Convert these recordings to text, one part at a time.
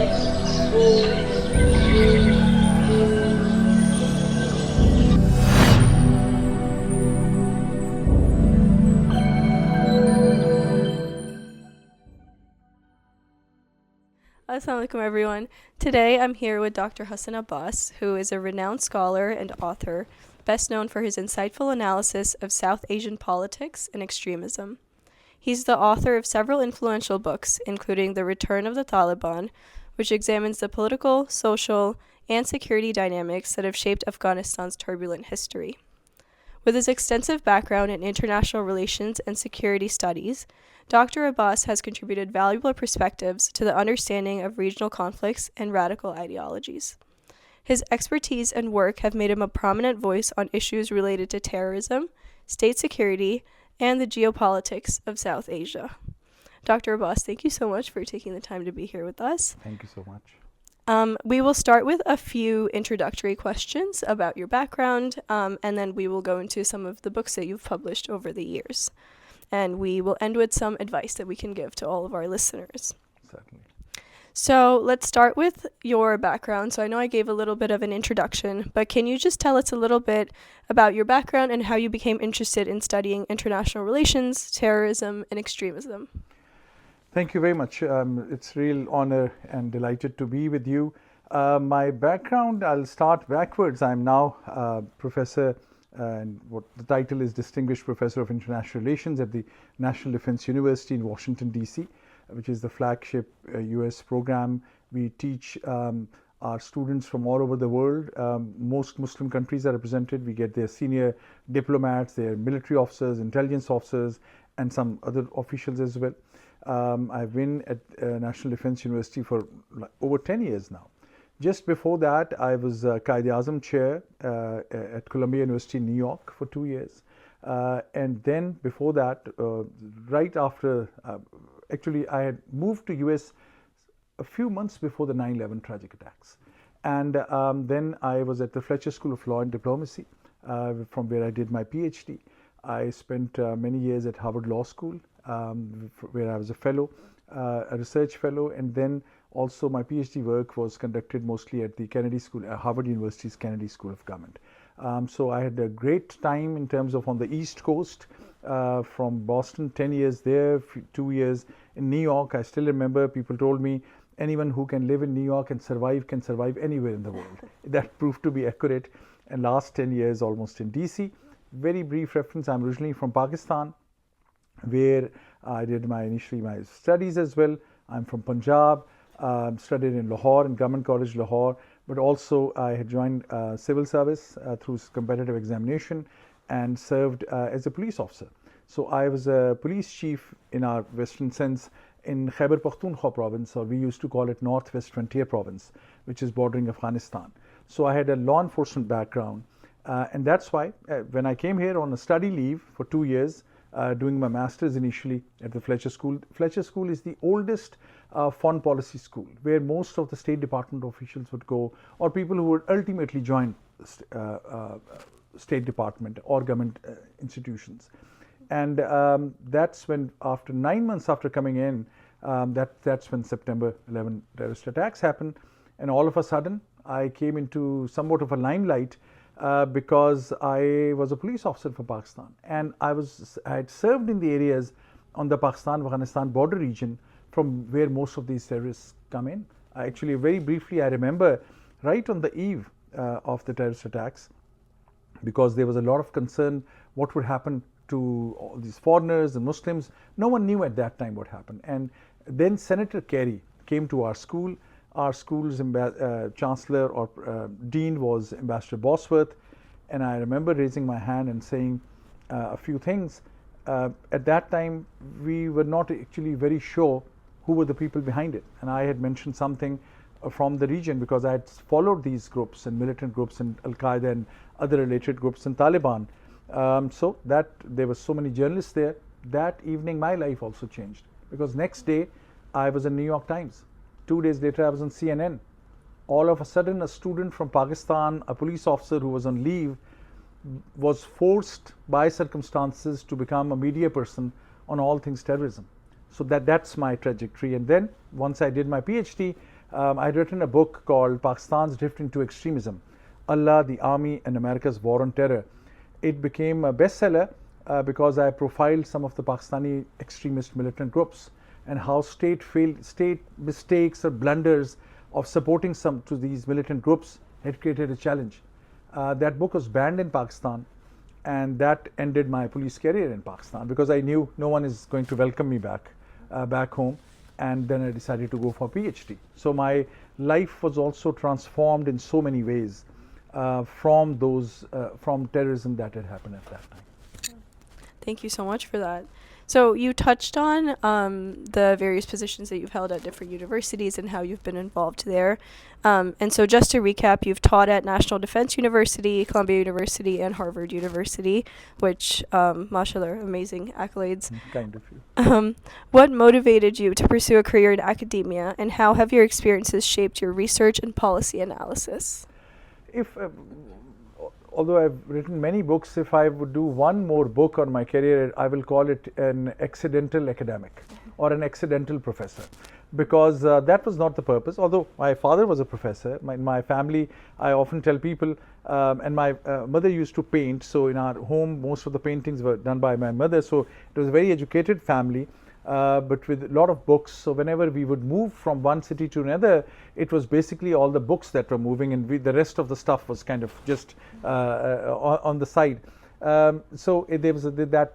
Assalamu alaikum everyone. Today I'm here with Dr. Hassan Abbas, who is a renowned scholar and author, best known for his insightful analysis of South Asian politics and extremism. He's the author of several influential books, including The Return of the Taliban, which examines the political, social, and security dynamics that have shaped Afghanistan's turbulent history. With his extensive background in international relations and security studies, Dr. Abbas has contributed valuable perspectives to the understanding of regional conflicts and radical ideologies. His expertise and work have made him a prominent voice on issues related to terrorism, state security, and the geopolitics of South Asia. Dr. Abbas, thank you so much for taking the time to be here with us. Thank you so much. We will start with a few introductory questions about your background, and then we will go into some of the books that you've published over the years. And we will end with some advice that we can give to all of our listeners. Certainly. So let's start with your background. So I know I gave a little bit of an introduction, but can you just tell us a little bit about your background and how you became interested in studying international relations, terrorism, and extremism? Thank you very much. It's a real honor and delighted to be with you. My background, I'll start backwards. I'm now professor, and what the title is Distinguished Professor of International Relations at the National Defense University in Washington, D.C., which is the flagship U.S. program. We teach our students from all over the world. Most Muslim countries are represented. We get their senior diplomats, their military officers, intelligence officers, and some other officials as well. I've been at National Defense University for over 10 years now. Just before that, I was Qaid-e-Azam chair at Columbia University in New York for 2 years. And then before that, right after, actually I had moved to US a few months before the 9/11 tragic attacks. And then I was at the Fletcher School of Law and Diplomacy, from where I did my PhD. I spent many years at Harvard Law School, where I was a fellow, a research fellow, and then also my PhD work was conducted mostly at the Kennedy School, Harvard University's Kennedy School of Government. So I had a great time in terms of on the East Coast, from Boston, 10 years there, 2 years in New York. I still remember people told me anyone who can live in New York and survive can survive anywhere in the world. That proved to be accurate. And last 10 years almost in DC. Very brief reference, I'm originally from Pakistan, where I did initially my studies as well. I'm from Punjab, studied in Lahore, in Government College Lahore, but also I had joined civil service through competitive examination and served as a police officer. So I was a police chief in our Western sense in Khyber Pakhtunkhwa province, or we used to call it Northwest Frontier province, which is bordering Afghanistan. So I had a law enforcement background, and that's why when I came here on a study leave for 2 years, doing my master's initially at the Fletcher School. Fletcher School is the oldest foreign policy school where most of the State Department officials would go, or people who would ultimately join State Department or government institutions. And that's when, after 9 months after coming in, that's when September 11 terrorist attacks happened. And all of a sudden, I came into somewhat of a limelight because I was a police officer for Pakistan, and I had served in the areas on the Pakistan-Afghanistan border region from where most of these terrorists come in. Actually, very briefly, I remember right on the eve of the terrorist attacks, because there was a lot of concern what would happen to all these foreigners and Muslims. No one knew at that time what happened. And then Senator Kerry came to our school. Our school's chancellor or dean was Ambassador Bosworth, and I remember raising my hand and saying a few things. At that time, we were not actually very sure who were the people behind it, and I had mentioned something from the region because I had followed these groups and militant groups and Al-Qaeda and other related groups and Taliban. So that there were so many journalists there. That evening, my life also changed, because next day I was in New York Times. 2 days later, I was on CNN. All of a sudden, a student from Pakistan, a police officer who was on leave, was forced by circumstances to become a media person on all things terrorism. So that's my trajectory. And then once I did my PhD, I'd written a book called Pakistan's Drift into Extremism, Allah, the Army and America's War on Terror. It became a bestseller because I profiled some of the Pakistani extremist militant groups and how state mistakes or blunders of supporting some to these militant groups had created a challenge. That book was banned in Pakistan, and that ended my police career in Pakistan because I knew no one is going to welcome me back home. And then I decided to go for a PhD. So my life was also transformed in so many ways from terrorism that had happened at that time. Thank you so much for that. So you touched on the various positions that you've held at different universities and how you've been involved there. And so just to recap, you've taught at National Defense University, Columbia University, and Harvard University, which, mashallah, are amazing accolades. Kind of you. What motivated you to pursue a career in academia, and how have your experiences shaped your research and policy analysis? Although I've written many books, if I would do one more book on my career, I will call it an accidental academic or an accidental professor, because that was not the purpose. Although my father was a professor, my family, I often tell people, and my mother used to paint, so in our home most of the paintings were done by my mother, so it was a very educated family. But with a lot of books, so whenever we would move from one city to another, it was basically all the books that were moving, and the rest of the stuff was kind of just on the side. So there was that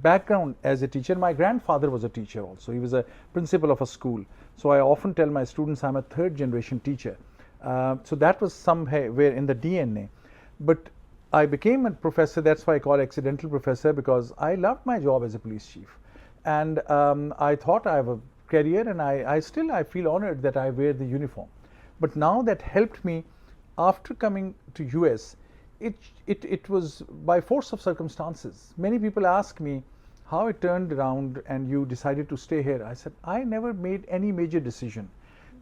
background as a teacher. My grandfather was a teacher also. He was a principal of a school. So I often tell my students I'm a third generation teacher. So that was somewhere in the DNA. But I became a professor, that's why I call it accidental professor, because I loved my job as a police chief. And I thought I have a career, and I feel honored that I wear the uniform. But now that helped me after coming to US, it was by force of circumstances. Many people ask me how it turned around and you decided to stay here. I said, I never made any major decision.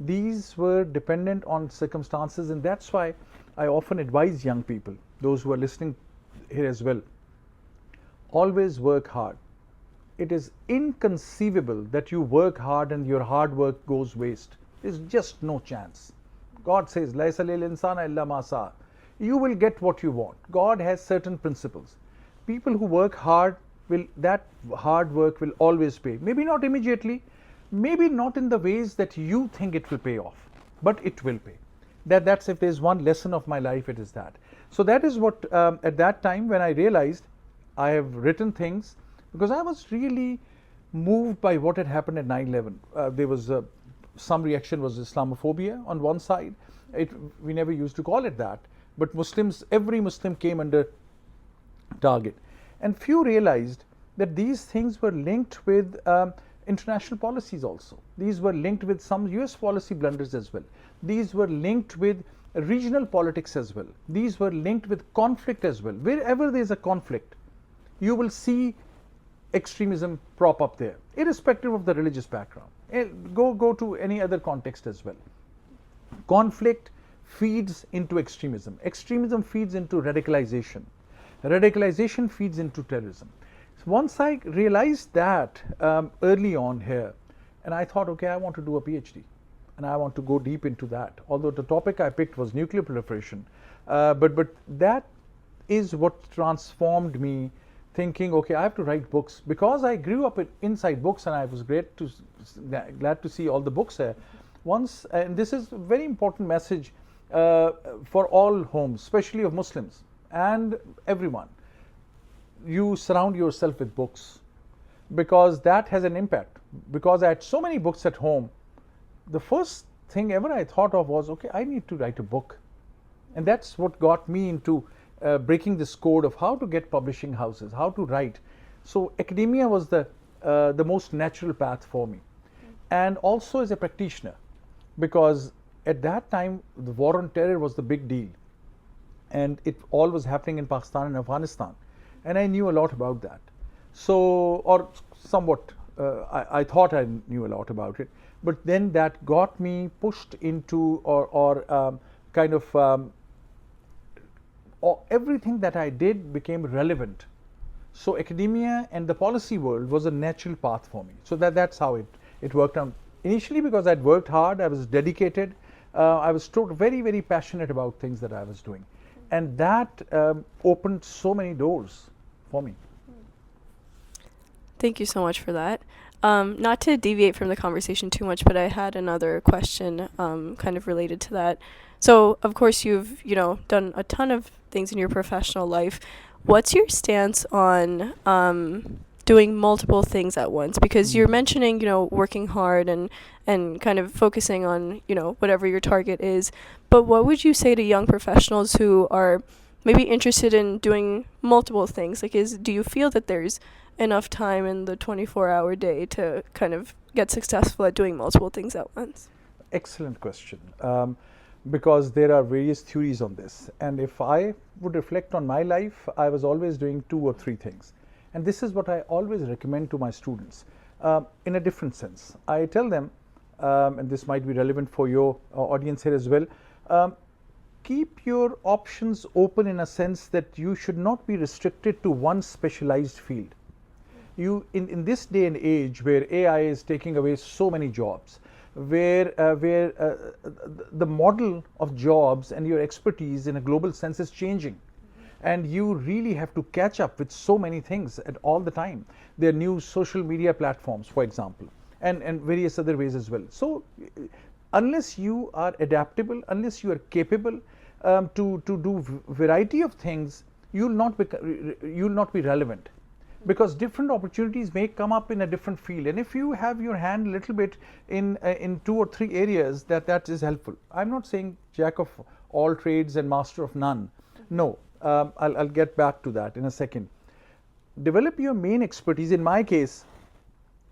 These were dependent on circumstances, and that's why I often advise young people, those who are listening here as well, always work hard. It is inconceivable that you work hard and your hard work goes waste. There's just no chance. God says, "Laisa lil insana illa ma sa'a." You will get what you want. God has certain principles. People who work hard, that hard work will always pay. Maybe not immediately, maybe not in the ways that you think it will pay off, but it will pay. That's if there's one lesson of my life, it is that. So that is what, at that time when I realized I have written things, because I was really moved by what had happened at 9/11. There was some reaction was Islamophobia on one side. We never used to call it that, but every Muslim came under target. And few realized that these things were linked with international policies also. These were linked with some US policy blunders as well. These were linked with regional politics as well. These were linked with conflict as well. Wherever there is a conflict, you will see extremism prop up there, irrespective of the religious background. Go to any other context as well. Conflict feeds into extremism. Extremism feeds into radicalization. Radicalization feeds into terrorism. So once I realized that early on here, and I thought, okay, I want to do a PhD, and I want to go deep into that. Although the topic I picked was nuclear proliferation, but that is what transformed me, thinking, okay, I have to write books, because I grew up inside books, and I was glad to see all the books there. And this is a very important message for all homes, especially of Muslims and everyone. You surround yourself with books, because that has an impact. Because I had so many books at home, the first thing ever I thought of was, okay, I need to write a book. And that's what got me into breaking this code of how to get publishing houses, how to write. So academia was the most natural path for me. And also as a practitioner, because at that time the war on terror was the big deal, and it all was happening in Pakistan and Afghanistan, and I knew a lot about that. So, or somewhat, I thought I knew a lot about it, but then that got me pushed into everything that I did became relevant. So academia and the policy world was a natural path for me. So that's how it worked out initially because I'd worked hard, I was dedicated, I was very, very passionate about things that I was doing. And that opened so many doors for me. Thank you so much for that. Not to deviate from the conversation too much, but I had another question kind of related to that. So, of course, you've, done a ton of things in your professional life. What's your stance on doing multiple things at once? Because you're mentioning, working hard and kind of focusing on, whatever your target is. But what would you say to young professionals who are maybe interested in doing multiple things? Like, do you feel that there's enough time in the 24-hour day to kind of get successful at doing multiple things at once? Excellent question. Because there are various theories on this. And if I would reflect on my life, I was always doing 2 or 3 things. And this is what I always recommend to my students in a different sense. I tell them, and this might be relevant for your audience here as well, keep your options open in a sense that you should not be restricted to one specialized field. In this day and age where AI is taking away so many jobs, where the model of jobs and your expertise in a global sense is changing, and you really have to catch up with so many things at all the time. There are new social media platforms, for example, and various other ways as well. So unless you are adaptable, unless you are capable to do variety of things, you'll not be relevant, because different opportunities may come up in a different field. And if you have your hand a little bit in 2 or 3 areas, that is helpful. I'm not saying jack of all trades and master of none. No, I'll get back to that in a second. Develop your main expertise. In my case,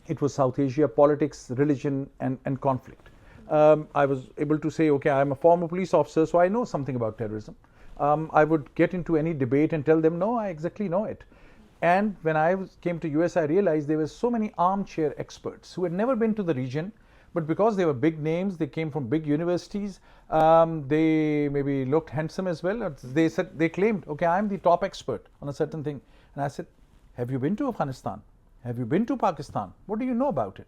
it was South Asia, politics, religion, and conflict. I was able to say, okay, I'm a former police officer, so I know something about terrorism. I would get into any debate and tell them, no, I exactly know it. And when I came to US, I realized there were so many armchair experts who had never been to the region, but because they were big names, they came from big universities, they maybe looked handsome as well. They claimed, okay, I'm the top expert on a certain thing. And I said, have you been to Afghanistan? Have you been to Pakistan? What do you know about it?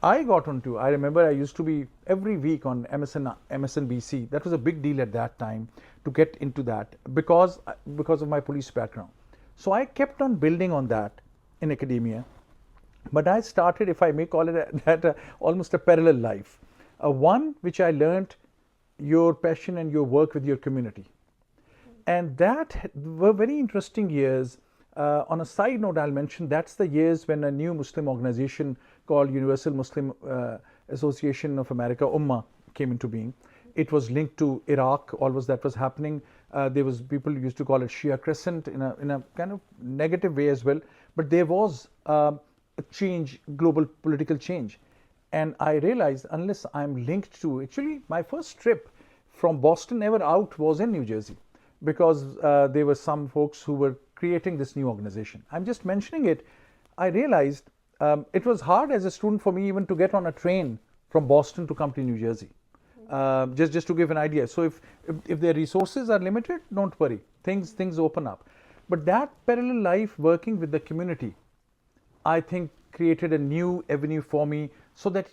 I remember I used to be every week on MSNBC. That was a big deal at that time to get into that because of my police background. So I kept on building on that in academia, but I started, if I may call it almost a parallel life. One which I learned your passion and your work with your community. And that were very interesting years. On a side note, I'll mention that's the years when a new Muslim organization called Universal Muslim Association of America, Ummah, came into being. It was linked to Iraq, that was happening. There was people used to call it Shia Crescent in a kind of negative way as well. But there was a change, global political change. And I realized unless I'm linked to, actually my first trip from Boston ever out was in New Jersey, because there were some folks who were creating this new organization. I'm just mentioning it. I realized it was hard as a student for me even to get on a train from Boston to come to New Jersey. Just to give an idea. So if their resources are limited, don't worry. Things open up. But that parallel life working with the community, I think created a new avenue for me, so that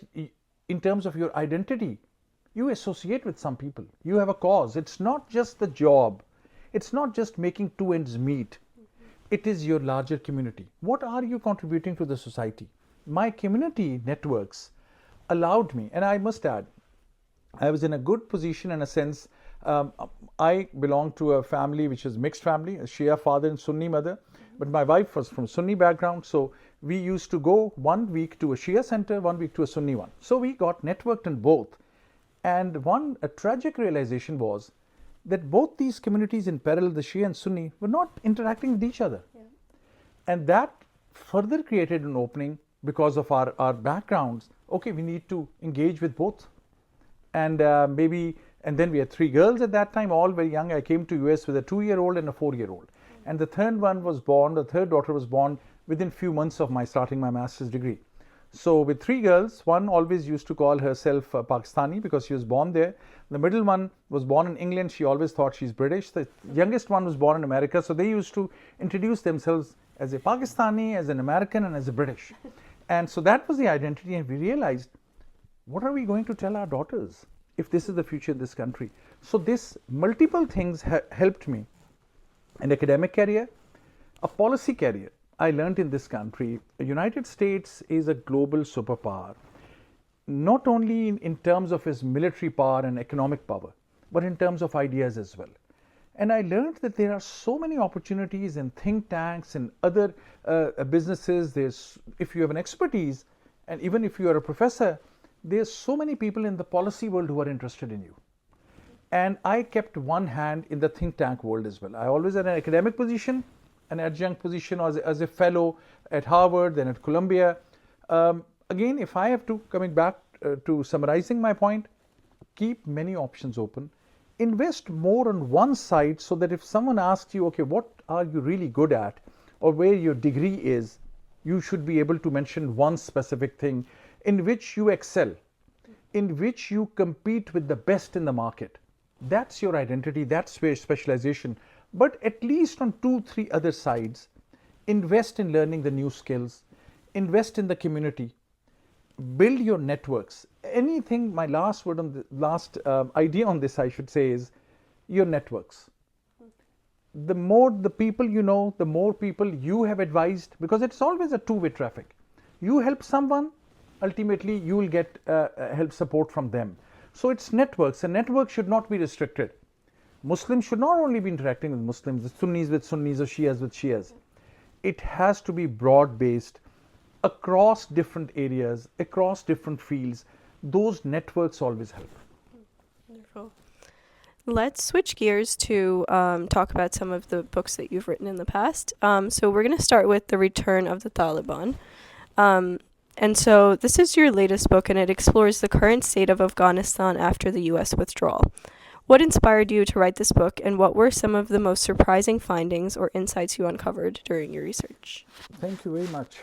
in terms of your identity, you associate with some people. You have a cause. It's not just the job. It's not just making 2 ends meet. It is your larger community. What are you contributing to the society? My community networks allowed me, and I must add, I was in a good position in a sense. I belonged to a family which was mixed family, a Shia father and Sunni mother, but my wife was from Sunni background, so we used to go 1 week to a Shia center, 1 week to a Sunni one. So we got networked in both. And a tragic realization was that both these communities in parallel, the Shia and Sunni, were not interacting with each other. Yeah. And that further created an opening because of our backgrounds. Okay, we need to engage with both. And and then we had 3 girls at that time, all very young. I came to US with a 2-year-old and a 4-year-old. And the third daughter was born within few months of my starting my master's degree. So with 3 girls, one always used to call herself Pakistani because she was born there. The middle one was born in England. She always thought she's British. The youngest one was born in America. So they used to introduce themselves as a Pakistani, as an American, and as a British. And so that was the identity. And we realized what are we going to tell our daughters if this is the future in this country? So this multiple things helped me. An academic career, a policy career. I learned in this country, the United States is a global superpower, not only in terms of its military power and economic power, but in terms of ideas as well. And I learned that there are so many opportunities in think tanks and other businesses. If you have an expertise, and even if you are a professor, there's so many people in the policy world who are interested in you. And I kept one hand in the think tank world as well. I always had an academic position, an adjunct position as a fellow at Harvard, then at Columbia. Again, if I have to, coming back to summarizing my point, keep many options open. Invest more on one side so that if someone asks you, okay, what are you really good at, or where your degree is, you should be able to mention one specific thing in which you excel, in which you compete with the best in the market. That's your identity, that's where specialization. But at least on 2-3 other sides, invest in learning the new skills, invest in the community, build your networks. Anything, my last word on the last idea on this, I should say, is your networks. The more the people you know, the more people you have advised, because it's always a two-way traffic. You help someone, ultimately you will get help support from them. So it's networks, and networks should not be restricted. Muslims should not only be interacting with Muslims, the Sunnis with Sunnis, or Shias with Shias. It has to be broad-based across different areas, across different fields. Those networks always help. Wonderful. Let's switch gears to talk about some of the books that you've written in the past. So we're going to start with The Return of the Taliban. And so this is your latest book, and it explores the current state of Afghanistan after the U.S. withdrawal. What inspired you to write this book, and what were some of the most surprising findings or insights you uncovered during your research? Thank you very much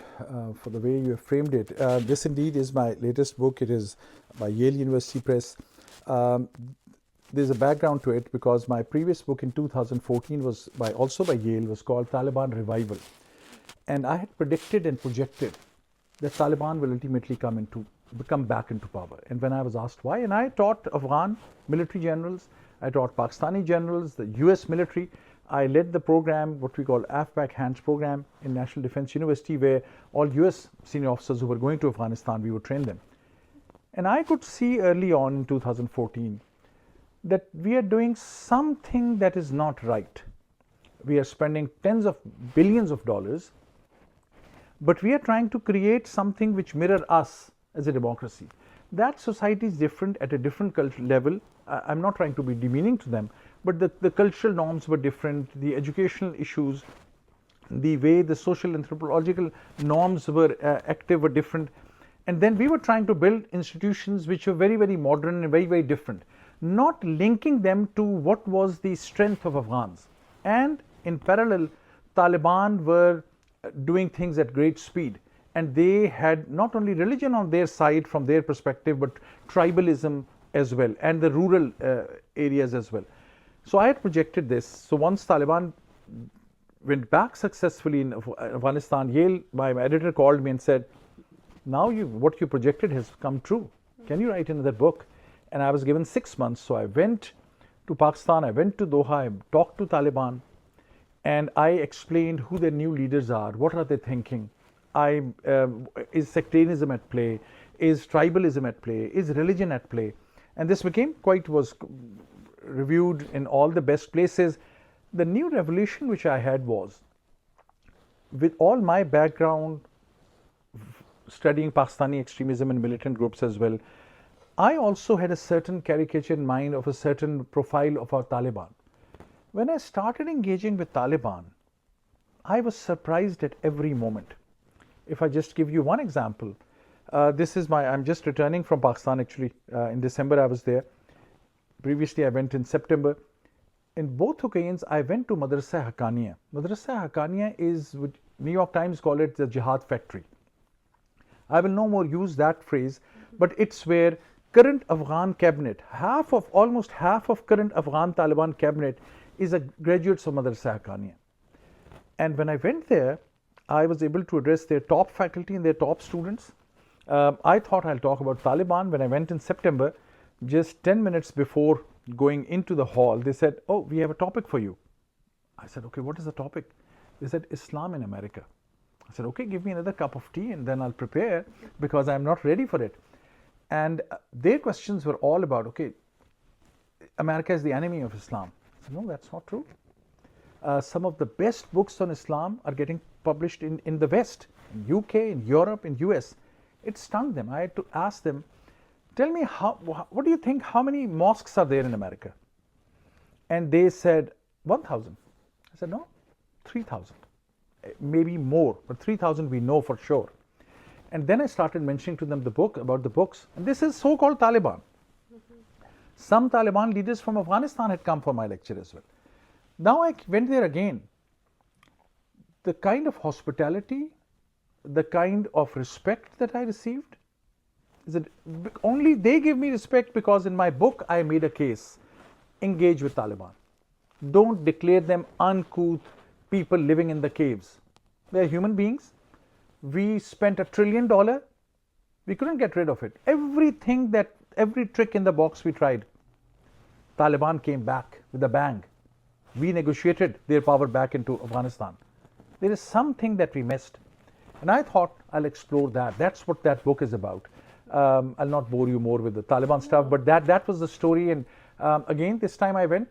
for the way you have framed it. This indeed is my latest book. It is by Yale University Press. There's a background to it because my previous book in 2014 was also by Yale, was called Taliban Revival. And I had predicted and projected that Taliban will ultimately come back into power. And when I was asked why, and I taught Afghan military generals, I taught Pakistani generals, the US military. I led the program, what we call AFPAC Hands program in National Defense University, where all US senior officers who were going to Afghanistan, we would train them. And I could see early on in 2014 that we are doing something that is not right. We are spending tens of billions of dollars, but we are trying to create something which mirror us as a democracy. That society is different at a different cultural level. I'm not trying to be demeaning to them, but the cultural norms were different, the educational issues, the way the social anthropological norms were active were different. And then we were trying to build institutions which were very, very modern and very, very different, not linking them to what was the strength of Afghans. And in parallel, Taliban were doing things at great speed. And they had not only religion on their side from their perspective, but tribalism as well, and the rural areas as well. So I had projected this. So once Taliban went back successfully in Afghanistan, Yale, my editor called me and said, now what you projected has come true. Can you write another book? And I was given 6 months. So I went to Pakistan, I went to Doha, I talked to Taliban, and I explained who their new leaders are, what are they thinking. Is sectarianism at play? Is tribalism at play? Is religion at play? And this was reviewed in all the best places. The new revelation which I had was, with all my background studying Pakistani extremism and militant groups as well, I also had a certain caricature in mind of a certain profile of our Taliban. When I started engaging with Taliban, I was surprised at every moment. If I just give you one example, I'm just returning from Pakistan actually. In December I was there. Previously I went in September. In both occasions I went to Madrasa Haqqaniya. Madrasa Haqqaniya is, New York Times call it the jihad factory. I will no more use that phrase, but it's where current Afghan cabinet, almost half of current Afghan Taliban cabinet is a graduates of Madrasa Haqqaniya. And when I went there, I was able to address their top faculty and their top students. I thought I'll talk about Taliban. When I went in September, just 10 minutes before going into the hall, they said, "Oh, we have a topic for you." I said, "Okay, what is the topic?" They said, "Islam in America." I said, "Okay, give me another cup of tea and then I'll prepare because I'm not ready for it." And their questions were all about, okay, America is the enemy of Islam. I said, "No, that's not true. Some of the best books on Islam are getting published in the West, in UK, in Europe, in US. It stunned them. I had to ask them, "Tell me, what do you think, how many mosques are there in America?" And they said, 1,000. I said, "No, 3,000. Maybe more, but 3,000 we know for sure." And then I started mentioning to them about the books. And this is so-called Taliban. Some Taliban leaders from Afghanistan had come for my lecture as well. Now I went there again. The kind of hospitality, the kind of respect that I received, is that only they give me respect because in my book I made a case. Engage with Taliban. Don't declare them uncouth people living in the caves. They're human beings. We spent $1 trillion. We couldn't get rid of it. Every trick in the box we tried. Taliban came back with a bang. We negotiated their power back into Afghanistan. There is something that we missed. And I thought I'll explore that. That's what that book is about. I'll not bore you more with the Taliban stuff, but that was the story. And again, this time I went,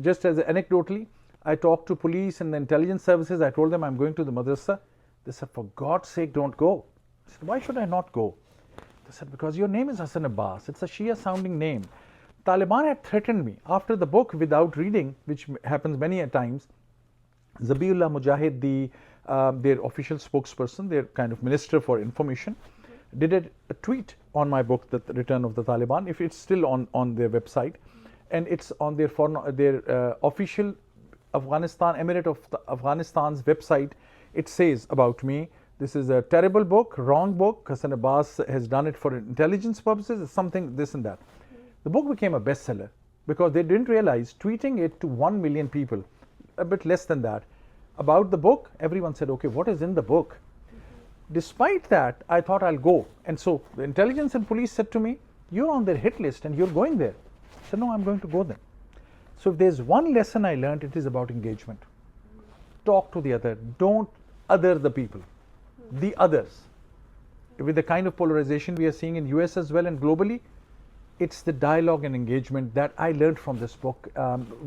just as anecdotally, I talked to police and the intelligence services. I told them I'm going to the madrasa. They said, "For God's sake, don't go." I said, "Why should I not go?" They said, "Because your name is Hassan Abbas. It's a Shia sounding name." Taliban had threatened me after the book without reading, which happens many a times. Zabiullah Mujahid, their official spokesperson, their kind of minister for information, did a tweet on my book, The Return of the Taliban. If it's still on their website, and it's on their official Emirate of Afghanistan's website, it says about me, "This is a terrible book, wrong book. Hassan Abbas has done it for intelligence purposes. It's something this and that." The book became a bestseller because they didn't realize, tweeting it to 1 million people, a bit less than that, about the book, everyone said, "Okay, what is in the book?" Despite that, I thought I'll go. And so the intelligence and police said to me, "You're on their hit list and you're going there." I said, "No, I'm going to go then." So if there's one lesson I learned, it is about engagement. Talk to the other. Don't other the people, the others. With the kind of polarization we are seeing in US as well and globally, it's the dialogue and engagement that I learned from this book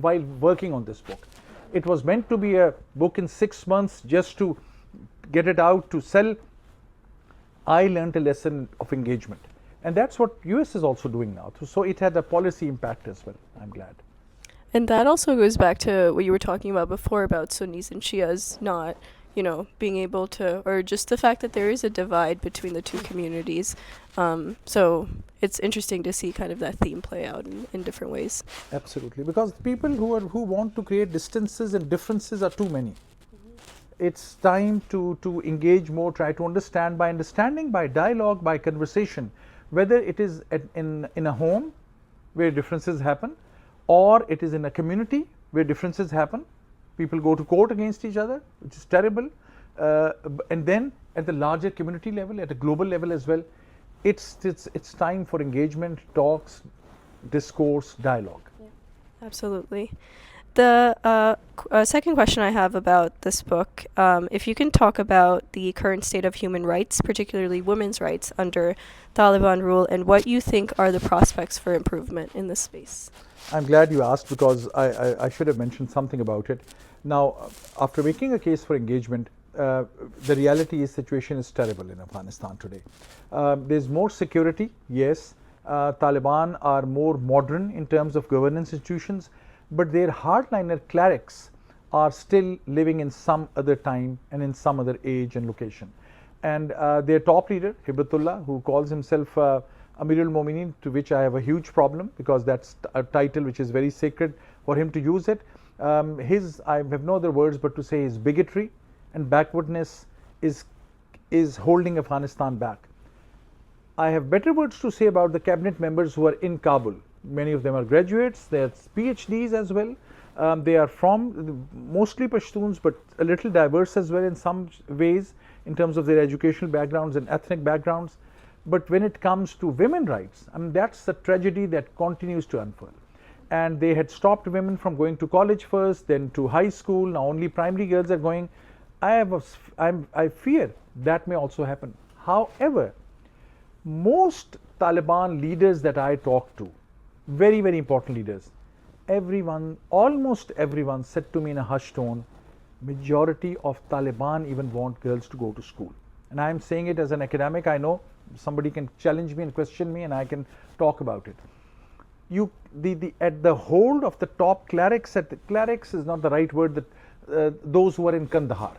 while working on this book. It was meant to be a book in 6 months just to get it out to sell. I learned a lesson of engagement. And that's what US is also doing now. So it had a policy impact as well. I'm glad. And that also goes back to what you were talking about before about Sunnis and Shias not, being able to, or just the fact that there is a divide between the two communities. So it's interesting to see kind of that theme play out in different ways. Absolutely, because people who want to create distances and differences are too many. It's time to engage more, try to understand by understanding, by dialogue, by conversation, whether it is in a home where differences happen, or it is in a community where differences happen. People go to court against each other, which is terrible. And then at the larger community level, at a global level as well, it's time for engagement, talks, discourse, dialogue. Yeah, absolutely. The second question I have about this book, if you can talk about the current state of human rights, particularly women's rights under Taliban rule, and what you think are the prospects for improvement in this space. I'm glad you asked because I should have mentioned something about it. Now, after making a case for engagement, the reality is situation is terrible in Afghanistan today. There's more security, yes. Taliban are more modern in terms of governance institutions, but their hardliner clerics are still living in some other time and in some other age and location. And their top leader, Hibatullah, who calls himself Amirul Momineen, to which I have a huge problem because that's a title which is very sacred for him to use it. I have no other words but to say his bigotry and backwardness is holding Afghanistan back. I have better words to say about the cabinet members who are in Kabul. Many of them are graduates, they are PhDs as well. They are from mostly Pashtuns, but a little diverse as well in some ways in terms of their educational backgrounds and ethnic backgrounds. But when it comes to women's rights, I mean, that's the tragedy that continues to unfold. And they had stopped women from going to college first, then to high school. Now only primary girls are going. I fear that may also happen. However, most Taliban leaders that I talk to, very, very important leaders, everyone, almost everyone said to me in a hushed tone, majority of Taliban even want girls to go to school. And I am saying it as an academic. I know somebody can challenge me and question me and I can talk about it. At the hold of the top clerics, clerics is not the right word, that those who are in Kandahar,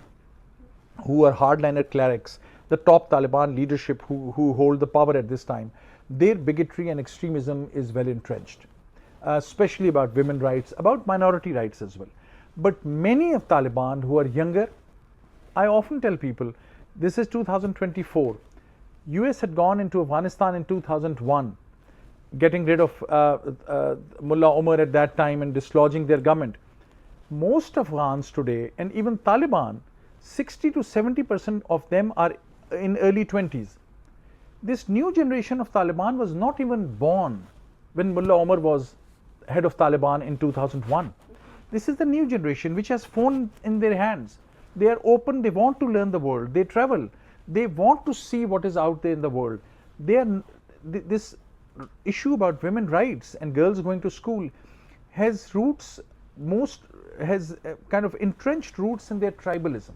who are hardliner clerics, the top Taliban leadership who hold the power at this time, their bigotry and extremism is well entrenched, especially about women's rights, about minority rights as well. But many of Taliban who are younger, I often tell people, this is 2024. US had gone into Afghanistan in 2001, getting rid of Mullah Omar at that time and dislodging their government. Most Afghans today, and even Taliban, 60 to 70% of them are in early 20s. This new generation of Taliban was not even born when Mullah Omar was head of Taliban in 2001. This is the new generation which has phone in their hands. They are open, they want to learn the world, they travel, they want to see what is out there in the world. This issue about women's rights and girls going to school has roots, has kind of entrenched roots in their tribalism.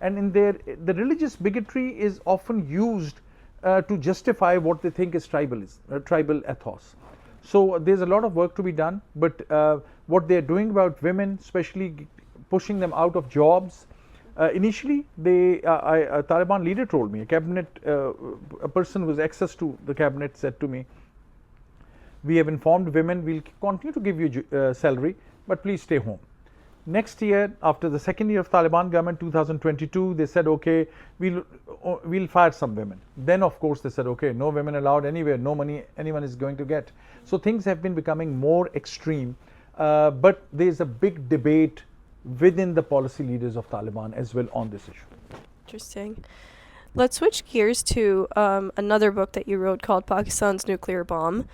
And in the religious bigotry is often used to justify what they think is tribal ethos. So there's a lot of work to be done, but what they're doing about women, especially pushing them out of jobs. Initially, a Taliban leader told me, a person with access to the cabinet said to me, we have informed women, we'll continue to give you salary, but please stay home. Next year, after the second year of Taliban government, 2022, they said, okay, we'll fire some women. Then, of course, they said, okay, no women allowed anywhere, no money anyone is going to get. So things have been becoming more extreme, but there's a big debate within the policy leaders of Taliban as well on this issue. Interesting. Let's switch gears to another book that you wrote called Pakistan's Nuclear Bomb.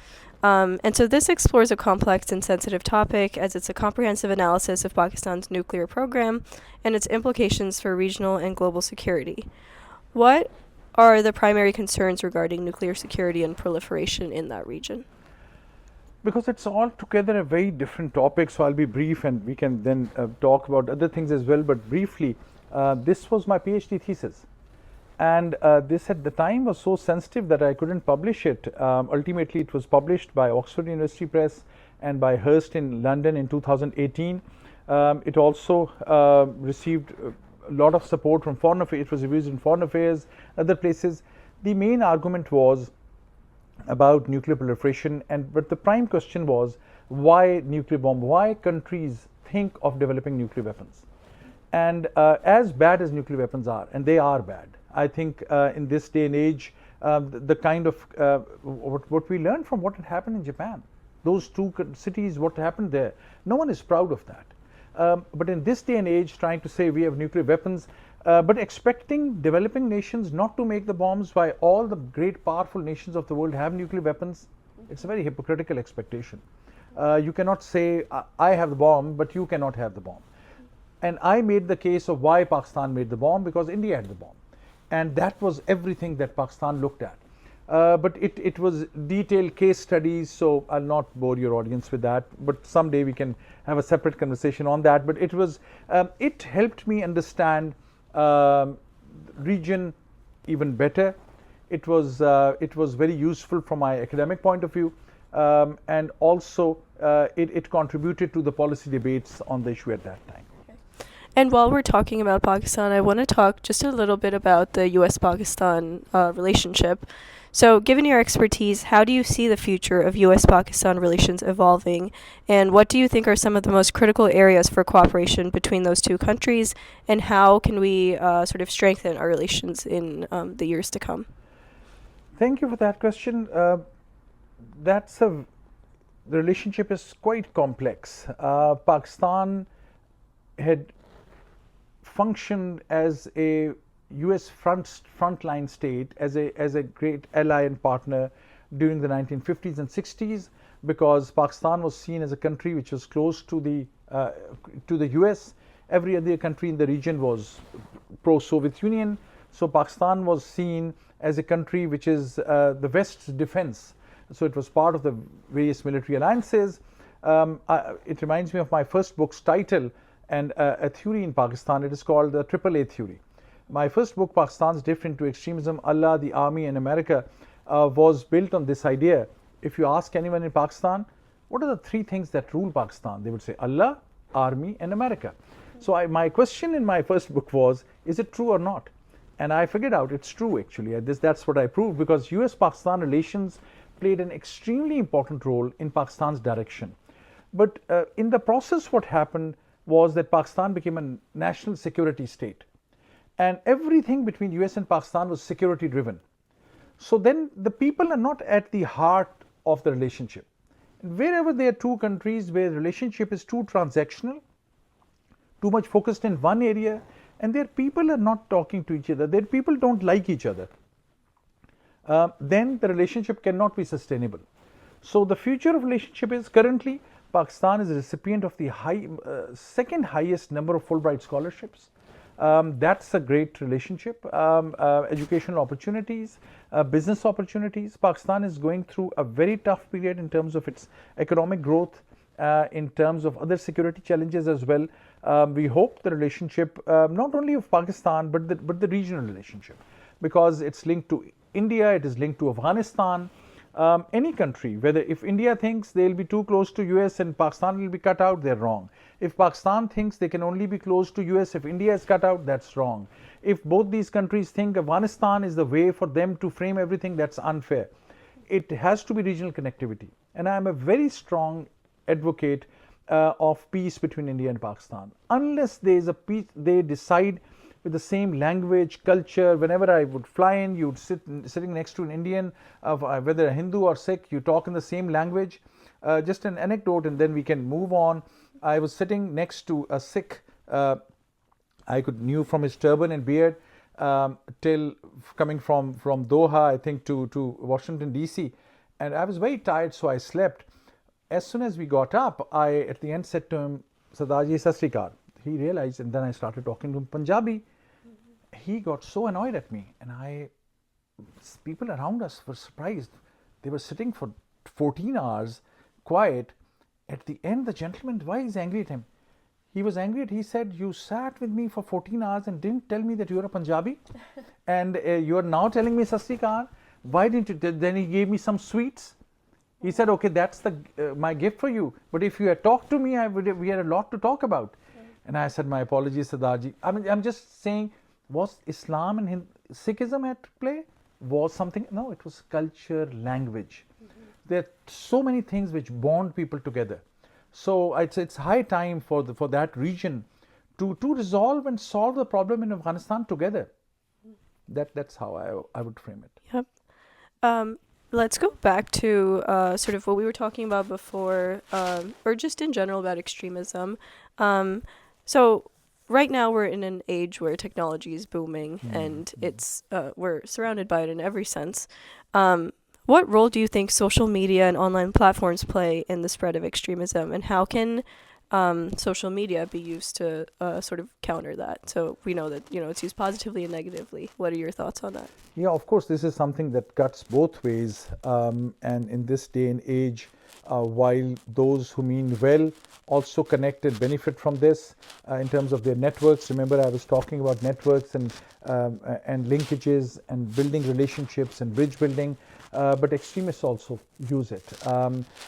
And so this explores a complex and sensitive topic as it's a comprehensive analysis of Pakistan's nuclear program and its implications for regional and global security. What are the primary concerns regarding nuclear security and proliferation in that region? Because it's altogether a very different topic, so I'll be brief and we can then talk about other things as well. But briefly, this was my PhD thesis. And this at the time was so sensitive that I couldn't publish it. Ultimately, it was published by Oxford University Press and by Hearst in London in 2018. It also received a lot of support from Foreign Affairs. It was reviewed in Foreign Affairs, other places. The main argument was about nuclear proliferation, but the prime question was, why nuclear bomb? Why countries think of developing nuclear weapons? And as bad as nuclear weapons are, and they are bad, I think in this day and age, the kind of what we learned from what had happened in Japan, those two cities, what happened there, no one is proud of that. But in this day and age, trying to say we have nuclear weapons, but expecting developing nations not to make the bombs while all the great powerful nations of the world have nuclear weapons, it's a very hypocritical expectation. You cannot say, I have the bomb, but you cannot have the bomb. And I made the case of why Pakistan made the bomb, because India had the bomb. And that was everything that Pakistan looked at. But it was detailed case studies, so I'll not bore your audience with that. But someday we can have a separate conversation on that. But it helped me understand region even better. It was very useful from my academic point of view, and also it contributed to the policy debates on the issue at that time. And while we're talking about Pakistan, I want to talk just a little bit about the U.S.-Pakistan relationship. So given your expertise, how do you see the future of U.S.-Pakistan relations evolving? And what do you think are some of the most critical areas for cooperation between those two countries? And how can we sort of strengthen our relations in the years to come? Thank you for that question. The relationship is quite complex. Pakistan had functioned as a US frontline state, as a great ally and partner during the 1950s and 60s, because Pakistan was seen as a country which was close to the US. Every other country in the region was pro-Soviet Union, so Pakistan was seen as a country which is the West's defense. So it was part of the various military alliances. It reminds me of my first book's title and a theory in Pakistan. It is called the AAA theory. My first book, Pakistan's Drift into Extremism, Allah, the Army and America, was built on this idea. If you ask anyone in Pakistan, what are the three things that rule Pakistan? They would say Allah, Army and America. So my question in my first book was, is it true or not? And I figured out it's true actually. That's what I proved, because US-Pakistan relations played an extremely important role in Pakistan's direction. But in the process, what happened was that Pakistan became a national security state. And everything between US and Pakistan was security driven. So then the people are not at the heart of the relationship. And wherever there are two countries where the relationship is too transactional, too much focused in one area, and their people are not talking to each other, their people don't like each other, then the relationship cannot be sustainable. So the future of relationship is, currently Pakistan is a recipient of the second highest number of Fulbright scholarships. That's a great relationship. Educational opportunities, business opportunities. Pakistan is going through a very tough period in terms of its economic growth, in terms of other security challenges as well. We hope the relationship, not only of Pakistan, but the regional relationship, because it's linked to India, it is linked to Afghanistan. Any country, whether if India thinks they'll be too close to US and Pakistan will be cut out, they're wrong. If Pakistan thinks they can only be close to US if India is cut out, that's wrong. If both these countries think Afghanistan is the way for them to frame everything, that's unfair. It has to be regional connectivity. And I'm a very strong advocate of peace between India and Pakistan. Unless there is a peace, they decide with the same language, culture. Whenever I would fly in, you would sitting next to an Indian, whether a Hindu or Sikh, you talk in the same language. Just an anecdote and then we can move on. I was sitting next to a Sikh, I knew from his turban and beard, till coming from Doha, I think, to Washington DC, and I was very tired, so I slept. As soon as we got up, I at the end said to him, Sardarji, Sat Sri Akal. He realized, and then I started talking to him Punjabi. He got so annoyed at me, and people around us were surprised. They were sitting for 14 hours, quiet. At the end, the gentleman, why is angry at him? He was angry he said, you sat with me for 14 hours and didn't tell me that you are a Punjabi, and you are now telling me Sat Sri Akal. Why didn't you? Then he gave me some sweets. He said, okay, that's my gift for you. But if you had talked to me, we had a lot to talk about. And I said, my apologies, Sardarji. I mean, I'm just saying, was Islam and Sikhism at play? Was something? No, it was culture, language. There are so many things which bond people together. So it's high time for that region to resolve and solve the problem in Afghanistan together. That's how I would frame it. Yep. Let's go back to sort of what we were talking about before, or just in general about extremism. So right now we're in an age where technology is booming, and it's we're surrounded by it in every sense. What role do you think social media and online platforms play in the spread of extremism, and how can social media be used to sort of counter that? So we know that it's used positively and negatively. What are your thoughts on that? Yeah, of course, this is something that cuts both ways, and in this day and age, while those who mean well also connected benefit from this in terms of their networks. Remember, I was talking about networks and linkages and building relationships and bridge building. But extremists also use it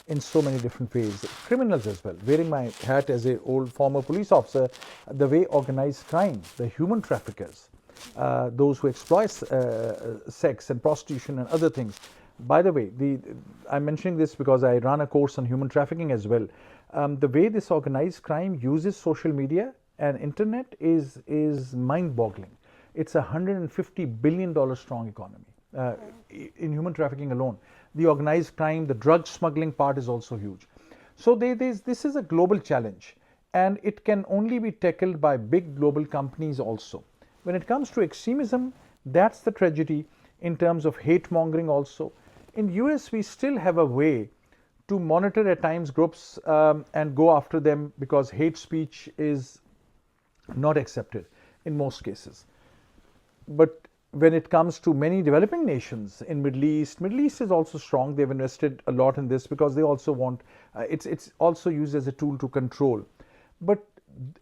in so many different ways. Criminals as well. Wearing my hat as an old former police officer, the way organized crime, the human traffickers, those who exploit sex and prostitution and other things. By the way, I'm mentioning this because I run a course on human trafficking as well. The way this organized crime uses social media and internet is mind-boggling. It's a $150 billion strong economy. In human trafficking alone. The organized crime, the drug smuggling part is also huge. So this is a global challenge, and it can only be tackled by big global companies also. When it comes to extremism, that's the tragedy in terms of hate mongering also. In US, we still have a way to monitor at times groups and go after them because hate speech is not accepted in most cases. But when it comes to many developing nations in Middle East is also strong. They've invested a lot in this because they also want, it's also used as a tool to control. But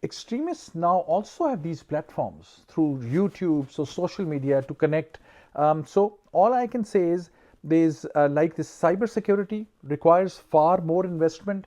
extremists now also have these platforms through YouTube, so social media to connect. So all I can say is there's like this cybersecurity requires far more investment.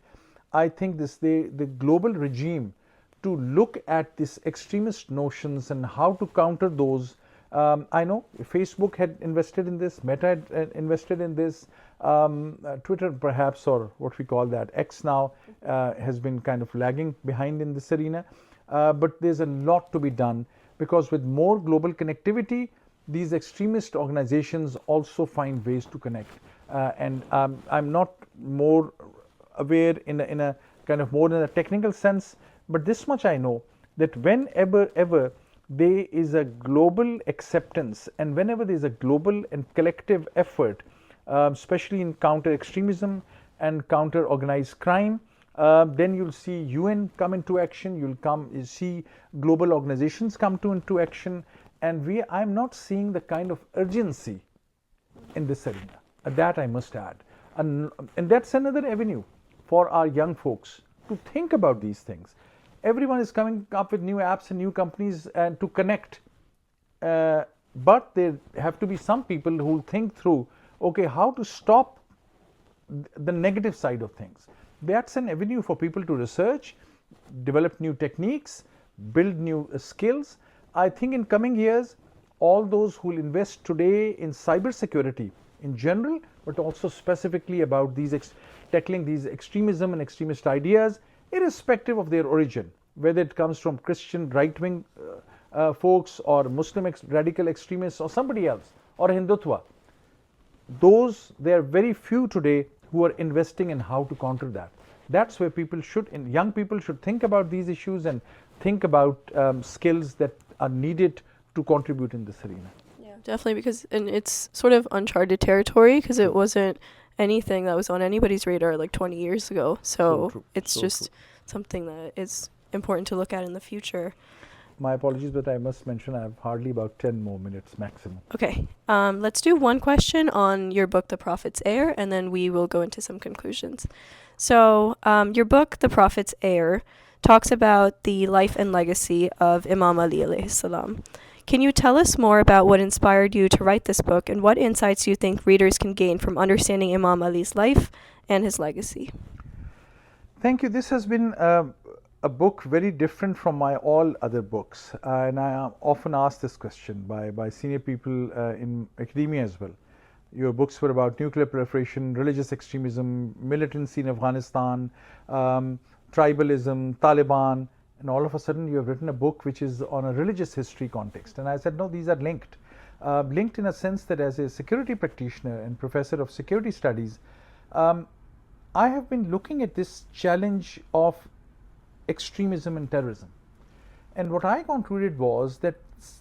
I think the global regime to look at these extremist notions and how to counter those. I know Facebook had invested in this, Meta had invested in this, Twitter perhaps, or what we call that, X now, has been kind of lagging behind in this arena. But there's a lot to be done because with more global connectivity, these extremist organizations also find ways to connect. And I'm not more aware in a kind of more in a technical sense, but this much I know that whenever ever there is a global acceptance and whenever there is a global and collective effort, especially in counter extremism and counter organized crime, then you'll see UN come into action, you'll see global organizations come into action, and I'm not seeing the kind of urgency in this arena. That I must add. And that's another avenue for our young folks to think about these things. Everyone is coming up with new apps and new companies and to connect. But there have to be some people who think through, okay, how to stop the negative side of things. That's an avenue for people to research, develop new techniques, build new skills. I think in coming years, all those who will invest today in cybersecurity in general, but also specifically about tackling these extremism and extremist ideas, irrespective of their origin, whether it comes from Christian right-wing folks or Muslim radical extremists or somebody else, or Hindutva. There are very few today who are investing in how to counter that. That's where young people should think about these issues and think about skills that are needed to contribute in this arena. Yeah, definitely, because it's sort of uncharted territory because it wasn't anything that was on anybody's radar like 20 years ago. So it's just something that is important to look at in the future. My apologies, but I must mention I have hardly about 10 more minutes maximum. Okay, let's do one question on your book, The Prophet's Heir, and then we will go into some conclusions. So your book, The Prophet's Heir, talks about the life and legacy of Imam Ali alayhi salam. Can you tell us more about what inspired you to write this book and what insights you think readers can gain from understanding Imam Ali's life and his legacy? Thank you. This has been a book very different from my all other books, and I am often asked this question by senior people in academia as well. Your books were about nuclear proliferation, religious extremism, militancy in Afghanistan, tribalism, Taliban, and all of a sudden you have written a book which is on a religious history context. And I said, no, these are linked. Linked in a sense that as a security practitioner and professor of security studies, I have been looking at this challenge of extremism and terrorism. And what I concluded was that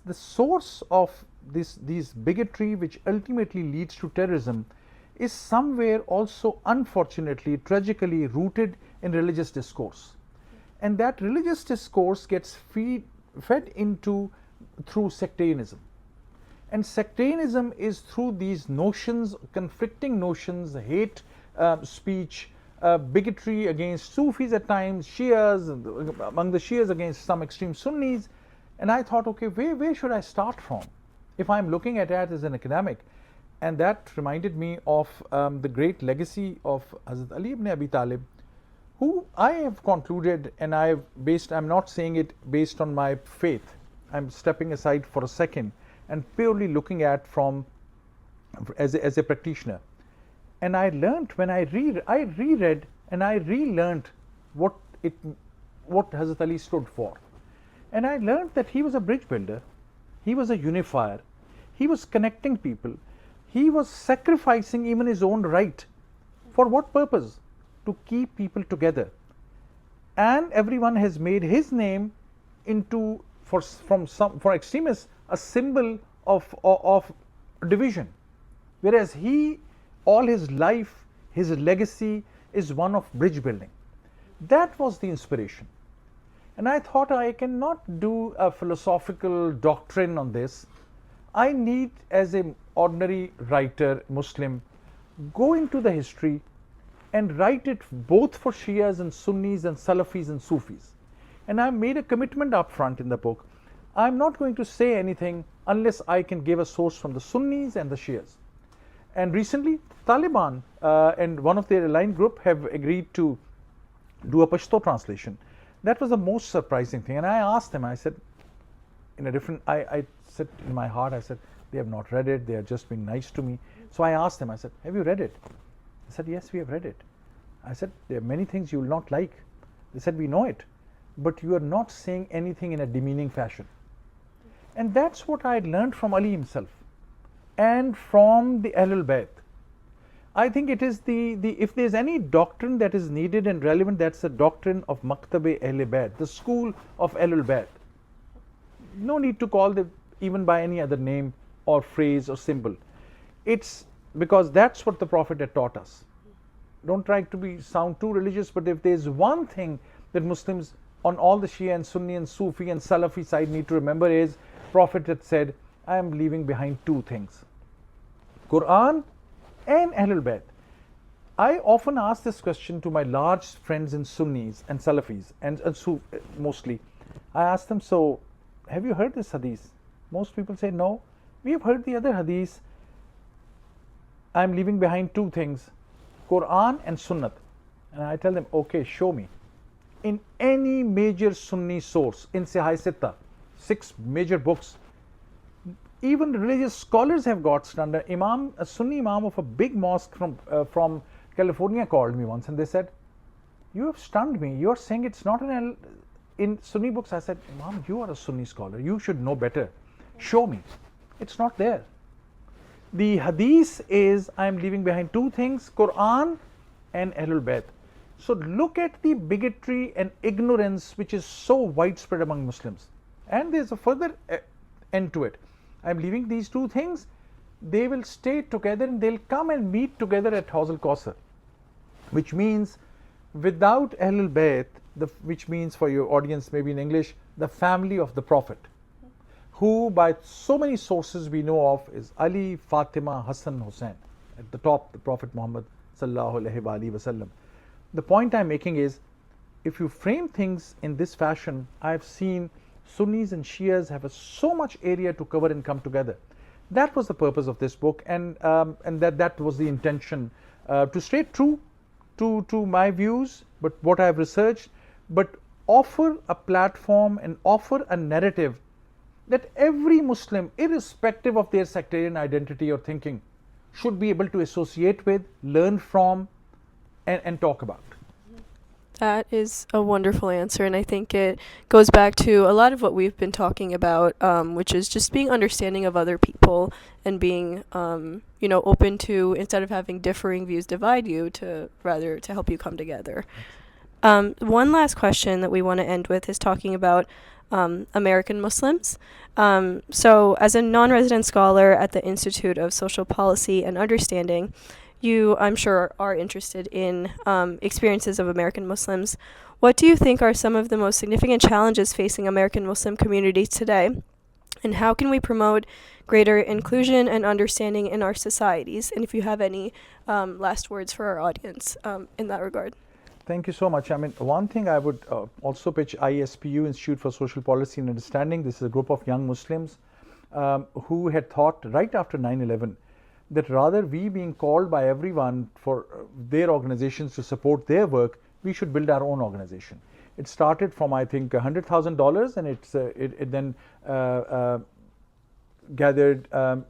the source of these bigotry which ultimately leads to terrorism is somewhere also, unfortunately, tragically rooted in religious discourse. And that religious discourse gets fed into through sectarianism. And sectarianism is through these notions, conflicting notions, hate speech, bigotry against Sufis at times, Shias, among the Shias against some extreme Sunnis. And I thought, okay, where should I start from if I'm looking at that as an academic? And that reminded me of the great legacy of Hazrat Ali ibn Abi Talib, who I have concluded, and I'm not saying it based on my faith. I'm stepping aside for a second and purely looking at as a practitioner. And I learned when I reread and I relearned what Hazrat Ali stood for. And I learned that he was a bridge builder, he was a unifier, he was connecting people, he was sacrificing even his own right. For what purpose? To keep people together. And everyone has made his name into for extremists a symbol of division, whereas all his life, his legacy is one of bridge building. That was the inspiration. And I thought I cannot do a philosophical doctrine on this. I need, as an ordinary writer, Muslim, go into the history and write it both for Shias and Sunnis and Salafis and Sufis. And I made a commitment up front in the book. I'm not going to say anything unless I can give a source from the Sunnis and the Shias. And recently, Taliban and one of their aligned group have agreed to do a Pashto translation. That was the most surprising thing. And I asked them, I said, I said in my heart, I said, they have not read it, they are just being nice to me. So I asked them, I said, have you read it? They said, yes, we have read it. I said, there are many things you will not like. They said, we know it, but you are not saying anything in a demeaning fashion. And that's what I had learned from Ali himself and from the Ahlul Bayt. I think it is if there's any doctrine that is needed and relevant, that's the doctrine of Maktab-e Ahl Bayt, the school of Ahlul Bayt. No need to call them even by any other name or phrase or symbol. It's because that's what the Prophet had taught us. Don't try to sound too religious, but if there's one thing that Muslims on all the Shia and Sunni and Sufi and Salafi side need to remember is, Prophet had said, I am leaving behind two things, Quran and Ahlul Bayt. I often ask this question to my large friends in Sunnis and Salafis and mostly. I ask them, so have you heard this hadith? Most people say no. We have heard the other hadith. I am leaving behind two things, Quran and Sunnat. And I tell them, okay, show me. In any major Sunni source, in Sahih Sitta, 6 major books, even religious scholars have got stunned. A Sunni imam of a big mosque from California called me once and they said, you have stunned me. You are saying it's not in Sunni books. I said, Imam, you are a Sunni scholar. You should know better. Show me. It's not there. The hadith is, I am leaving behind two things, Quran and Ahlul Bayt. So look at the bigotry and ignorance which is so widespread among Muslims. And there's a further end to it. I'm leaving these two things, they will stay together and they'll come and meet together at Haus al-Kausar, which means without Ahlul Bayt, which means for your audience maybe in English, the family of the Prophet, who by so many sources we know of is Ali, Fatima, Hassan, Hussein. At the top, the Prophet Muhammad sallallahu alaihi wasallam. The point I'm making is, if you frame things in this fashion, I've seen Sunnis and Shias have so much area to cover and come together. That was the purpose of this book, and that was the intention, to stay true to my views, but what I've researched, but offer a platform and offer a narrative that every Muslim, irrespective of their sectarian identity or thinking, should be able to associate with, learn from, and talk about. That is a wonderful answer, and I think it goes back to a lot of what we've been talking about, which is just being understanding of other people and being, open to, instead of having differing views divide you, to help you come together. One last question that we want to end with is talking about American Muslims. So as a non-resident scholar at the Institute of Social Policy and Understanding, you, I'm sure, are interested in experiences of American Muslims. What do you think are some of the most significant challenges facing American Muslim communities today? And how can we promote greater inclusion and understanding in our societies? And if you have any last words for our audience in that regard. Thank you so much. I mean, one thing I would also pitch ISPU, Institute for Social Policy and Understanding. This is a group of young Muslims who had thought right after 9/11 that rather we being called by everyone for their organizations to support their work, we should build our own organization. It started from, I think, $100,000 and it then gathered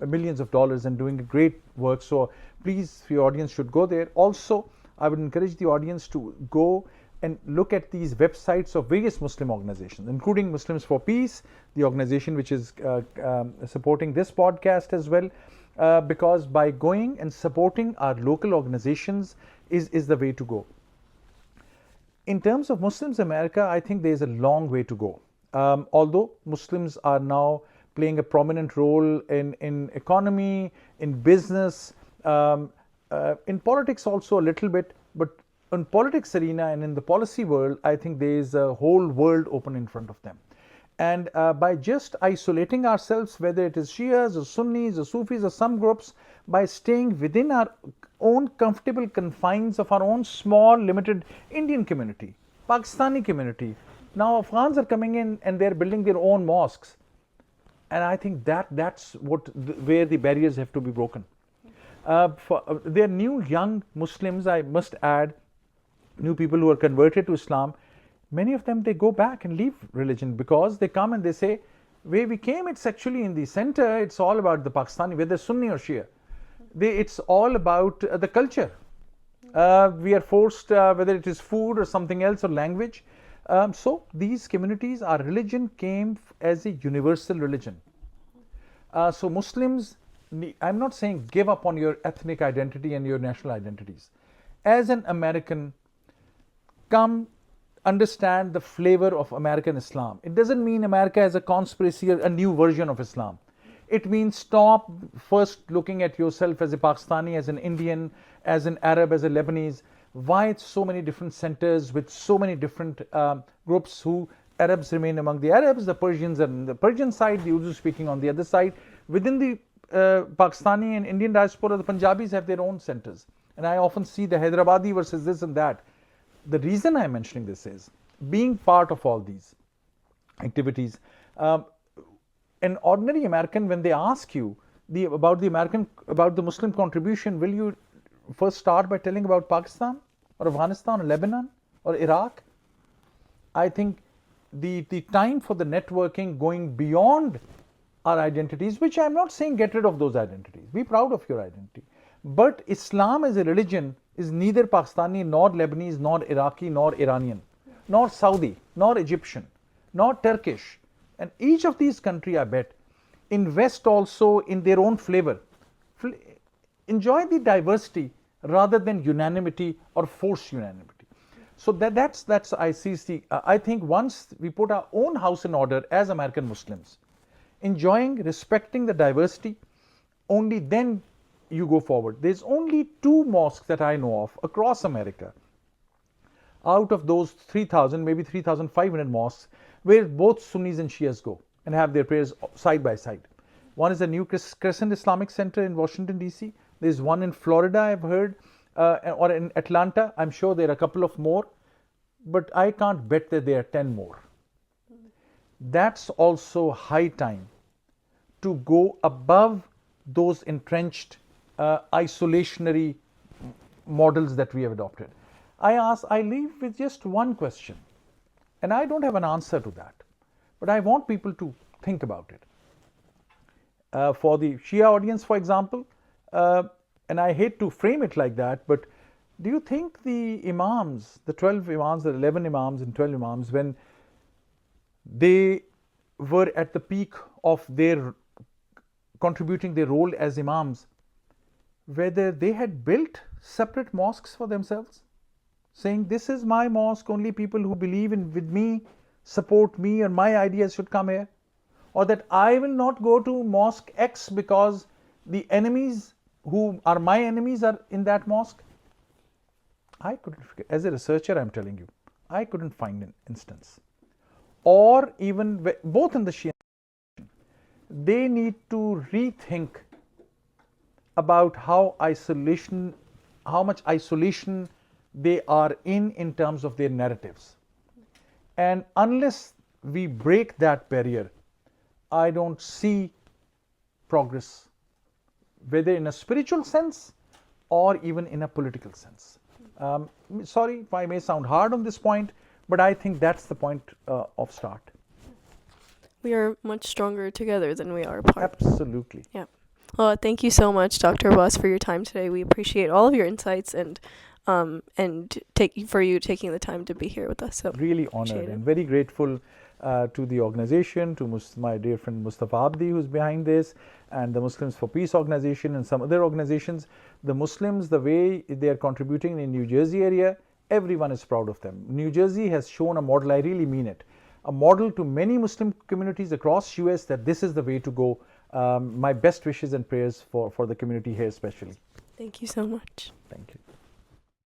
millions of dollars and doing great work. So please, your audience should go there. Also, I would encourage the audience to go and look at these websites of various Muslim organizations, including Muslims for Peace, the organization which is supporting this podcast as well. Because by going and supporting our local organizations is the way to go. In terms of Muslims in America, I think there's a long way to go. Although Muslims are now playing a prominent role in economy, in business, in politics also a little bit, but in politics arena and in the policy world, I think there is a whole world open in front of them. And by just isolating ourselves, whether it is Shias or Sunnis or Sufis or some groups, by staying within our own comfortable confines of our own small, limited Indian community, Pakistani community. Now Afghans are coming in and they're building their own mosques. And I think that's where the barriers have to be broken. There are new young Muslims, I must add, new people who are converted to Islam. Many of them, they go back and leave religion because they come and they say, where we came, it's actually in the center, it's all about the Pakistani, whether Sunni or Shia. It's all about the culture. We are forced, whether it is food or something else or language. So these communities, our religion came as a universal religion. So Muslims, I'm not saying give up on your ethnic identity and your national identities. As an American, come understand the flavor of American Islam. It doesn't mean America has a conspiracy or a new version of Islam. It means stop first looking at yourself as a Pakistani, as an Indian, as an Arab, as a Lebanese. Why it's so many different centers with so many different groups who Arabs remain among the Arabs, the Persians are on the Persian side, the Urdu speaking on the other side. Within the Pakistani and Indian diaspora, the Punjabis have their own centers. And I often see the Hyderabadi versus this and that. The reason I'm mentioning this is, being part of all these activities, an ordinary American, when they ask you about the Muslim contribution, will you first start by telling about Pakistan or Afghanistan or Lebanon or Iraq? I think the time for the networking going beyond our identities, which I'm not saying get rid of those identities, be proud of your identity, but Islam as a religion is neither Pakistani, nor Lebanese, nor Iraqi, nor Iranian, nor Saudi, nor Egyptian, nor Turkish. And each of these countries, I bet, invest also in their own flavor. Enjoy the diversity rather than unanimity or forced unanimity. So that's I see. I think once we put our own house in order as American Muslims, enjoying, respecting the diversity, only then you go forward. There's only 2 mosques that I know of across America, out of those 3,000, maybe 3,500 mosques, where both Sunnis and Shias go and have their prayers side by side. One is the New Crescent Islamic Center in Washington, D.C. There's one in Florida, I've heard, or in Atlanta. I'm sure there are a couple of more, but I can't bet that there are 10 more. That's also high time to go above those entrenched isolationary models that we have adopted. I leave with just one question, and I don't have an answer to that, but I want people to think about it. For the Shia audience, for example, and I hate to frame it like that, but do you think the Imams, the 12 Imams, the 11 Imams and 12 Imams, when they were at the peak of their contributing their role as Imams, whether they had built separate mosques for themselves, saying, this is my mosque, only people who believe with me, support me, or my ideas should come here, or that I will not go to mosque X because the enemies who are my enemies are in that mosque? I couldn't, as a researcher, I'm telling you, I couldn't find an instance. Or even both in the Shia, they need to rethink about how much isolation they are in terms of their narratives. And unless we break that barrier, I don't see progress, whether in a spiritual sense or even in a political sense. Sorry if I may sound hard on this point, but I think that's the point of start. We are much stronger together than we are apart. Absolutely. Yeah. Well, thank you so much, Dr. Abbas, for your time today. We appreciate all of your insights and for you taking the time to be here with us. So really honored and very grateful to the organization, to my dear friend Mustafa Abdi, who's behind this, and the Muslims for Peace organization and some other organizations. The Muslims, the way they are contributing in New Jersey area, everyone is proud of them. New Jersey has shown a model, I really mean it. a model to many Muslim communities across US that this is the way to go. My best wishes and prayers for the community here especially. Thank you so much. Thank you.